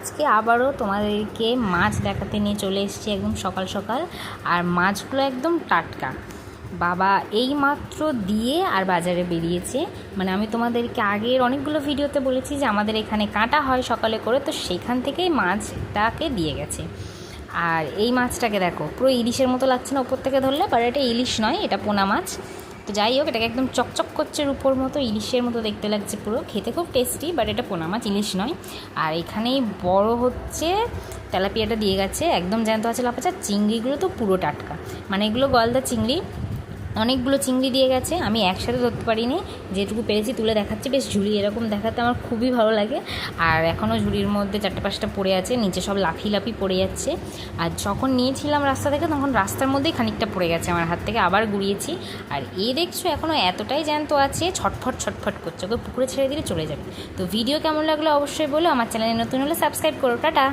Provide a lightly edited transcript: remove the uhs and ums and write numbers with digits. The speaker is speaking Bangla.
আজকে আবারও তোমাদেরকে মাছ দেখাতে নিয়ে চলে এসেছি একদম সকাল সকাল। আর মাছগুলো একদম টাটকা। বাবা এই মাত্র দিয়ে আর বাজারে বেরিয়েছে। মানে আমি তোমাদেরকে আগের অনেকগুলো ভিডিওতে বলেছি যে আমাদের এখানে কাটা হয় সকালে করে, তো সেইখান থেকেই মাছটাকে দিয়ে গেছে। আর এই মাছটাকে দেখো, পুরো ইলিশের মতো লাগছে না ওপর থেকে ধরলে, বাট এটা ইলিশ নয়, এটা পোনা মাছ। তো যাই হোক, এটাকে একদম চকচক করছে রূপোর মতো, ইলিশের মতো দেখতে লাগছে পুরো, খেতে খুব টেস্টি, বাট এটা পোনা মাছ, ইলিশ নয়। আর এখানেই বড় হচ্ছে তেলাপিয়াটা দিয়ে গেছে, একদম জ্যান্ত আছে লাফাচ্ছে। চিংড়িগুলো তো পুরো টাটকা, মানে এগুলো গলদা চিংড়ি, অনেকগুলো চিংড়ি দিয়ে গেছে। আমি একসাথে ধরতে পারিনি, যেটুকু পেরেছি তুলে দেখাচ্ছি। বেশ ঝুড়ি এরকম দেখাতে আমার খুবই ভালো লাগে। আর এখনও ঝুড়ির মধ্যে 4-5টা পড়ে আছে, নিচে সব লাফি লাফি পড়ে যাচ্ছে। আর যখন নিয়েছিলাম রাস্তা থেকে, তখন রাস্তার মধ্যেই খানিকটা পড়ে গেছে আমার হাত থেকে, আবার গুড়িয়েছি। আর দেখছো এখনও এতটাই জ্যান্ত আছে, ছটফট ছটফট করছে, ওকে পুকুরে ছেড়ে দিলে চলে যাবে। তো ভিডিও কেমন লাগলো অবশ্যই বলো, আমার চ্যানেলে নতুন হলে সাবস্ক্রাইব করো। টাটা।